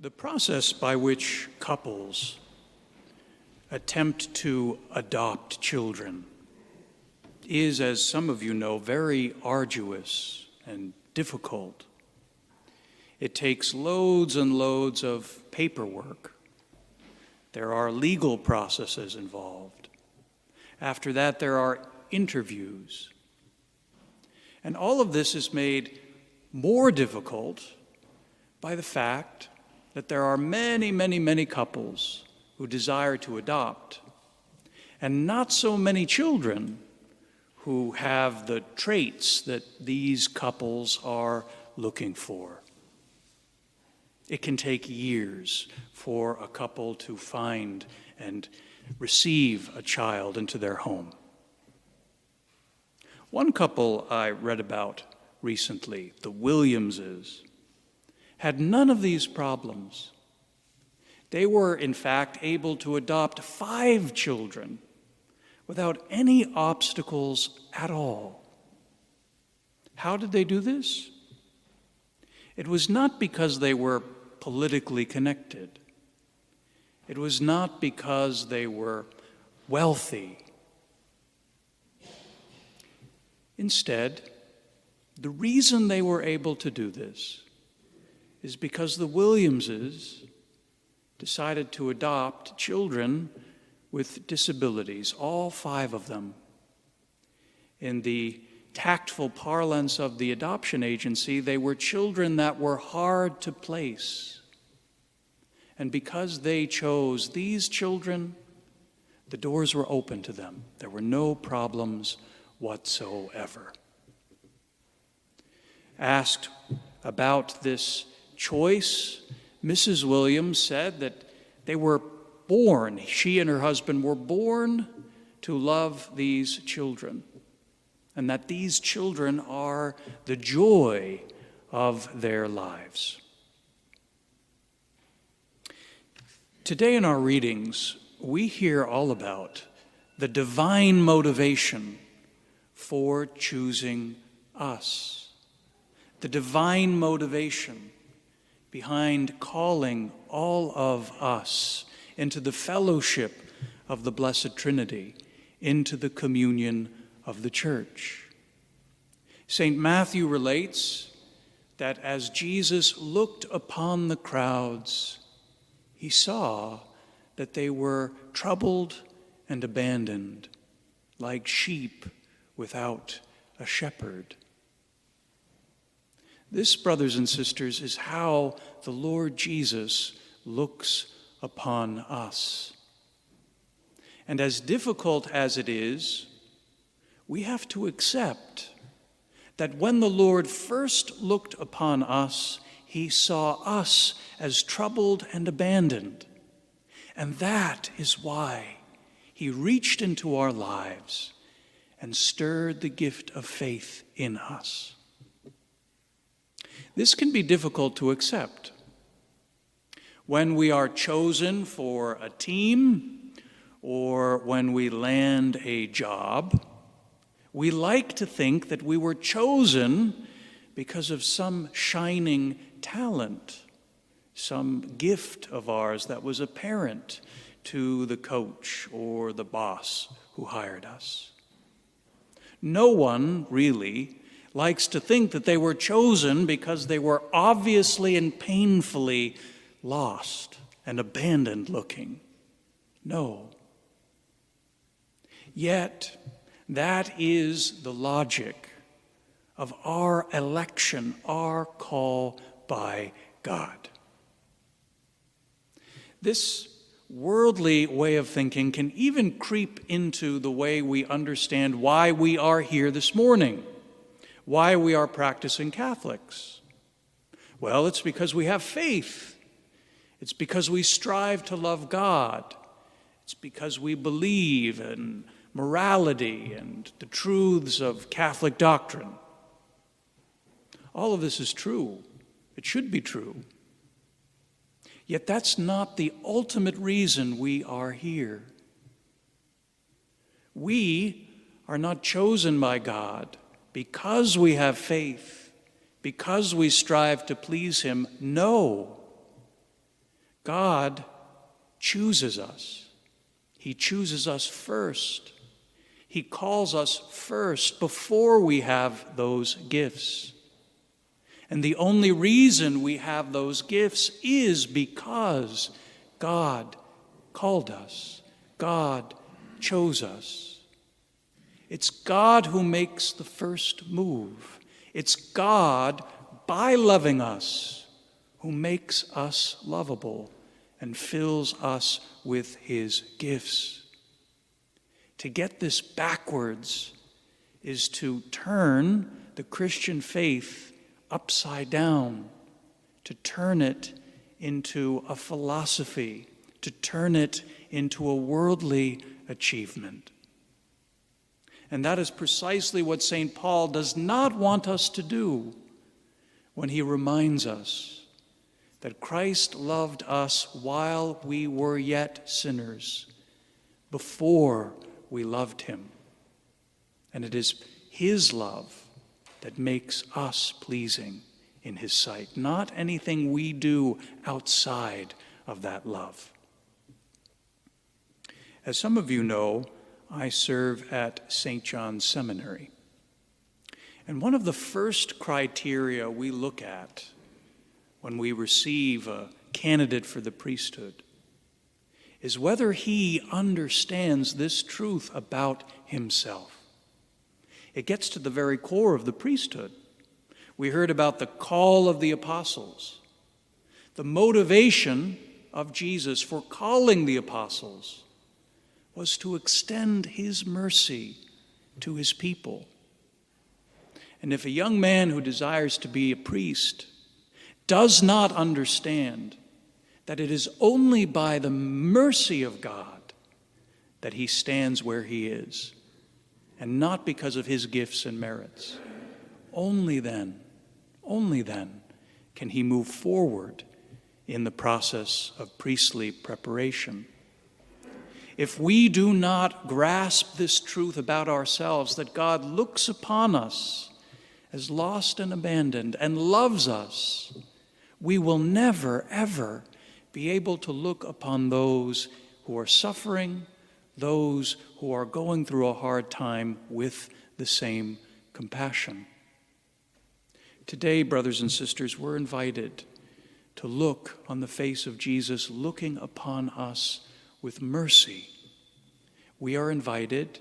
The process by which couples attempt to adopt children is, as some of you know, very arduous and difficult. It takes loads and loads of paperwork. There are legal processes involved. After that, there are interviews. And all of this is made more difficult by the fact that there are many, many, many couples who desire to adopt, and not so many children who have the traits that these couples are looking for. It can take years for a couple to find and receive a child into their home. One couple I read about recently, the Williamses, had none of these problems. They were, in fact, able to adopt 5 children without any obstacles at all. How did they do this? It was not because they were politically connected. It was not because they were wealthy. Instead, the reason they were able to do this is because the Williamses decided to adopt children with disabilities, all 5 of them. In the tactful parlance of the adoption agency, they were children that were hard to place. And because they chose these children, the doors were open to them. There were no problems whatsoever. Asked about this choice, Mrs. Williams said that they were born, she and her husband were born to love these children, and that these children are the joy of their lives. Today in our readings, we hear all about the divine motivation for choosing us, the divine motivation behind calling all of us into the fellowship of the Blessed Trinity, into the communion of the Church. St. Matthew relates that as Jesus looked upon the crowds, he saw that they were troubled and abandoned, like sheep without a shepherd. This, brothers and sisters, is how the Lord Jesus looks upon us. And as difficult as it is, we have to accept that when the Lord first looked upon us, he saw us as troubled and abandoned. And that is why he reached into our lives and stirred the gift of faith in us. This can be difficult to accept. When we are chosen for a team or when we land a job, we like to think that we were chosen because of some shining talent, some gift of ours that was apparent to the coach or the boss who hired us. No one really likes to think that they were chosen because they were obviously and painfully lost and abandoned looking. No. Yet, that is the logic of our election, our call by God. This worldly way of thinking can even creep into the way we understand why we are here this morning, why we are practicing Catholics. Well, it's because we have faith. It's because we strive to love God. It's because we believe in morality and the truths of Catholic doctrine. All of this is true. It should be true. Yet that's not the ultimate reason we are here. We are not chosen by God because we have faith, because we strive to please him. No. God chooses us. He chooses us first. He calls us first before we have those gifts. And the only reason we have those gifts is because God called us. God chose us. It's God who makes the first move. It's God, by loving us, who makes us lovable and fills us with his gifts. To get this backwards is to turn the Christian faith upside down, to turn it into a philosophy, to turn it into a worldly achievement. And that is precisely what St. Paul does not want us to do when he reminds us that Christ loved us while we were yet sinners, before we loved him. And it is his love that makes us pleasing in his sight, not anything we do outside of that love. As some of you know, I serve at St. John's Seminary. And one of the first criteria we look at when we receive a candidate for the priesthood is whether he understands this truth about himself. It gets to the very core of the priesthood. We heard about the call of the apostles, the motivation of Jesus for calling the apostles was to extend his mercy to his people. And if a young man who desires to be a priest does not understand that it is only by the mercy of God that he stands where he is, and not because of his gifts and merits, only then can he move forward in the process of priestly preparation. If we do not grasp this truth about ourselves, that God looks upon us as lost and abandoned and loves us, we will never, ever be able to look upon those who are suffering, those who are going through a hard time with the same compassion. Today, brothers and sisters, we're invited to look on the face of Jesus, looking upon us with mercy. We are invited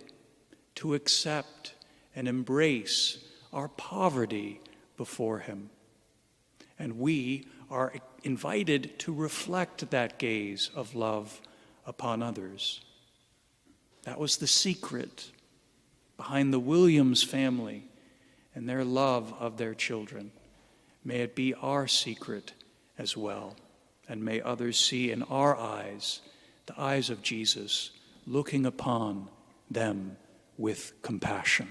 to accept and embrace our poverty before him. And we are invited to reflect that gaze of love upon others. That was the secret behind the Williams family and their love of their children. May it be our secret as well. And may others see in our eyes, the eyes of Jesus, looking upon them with compassion.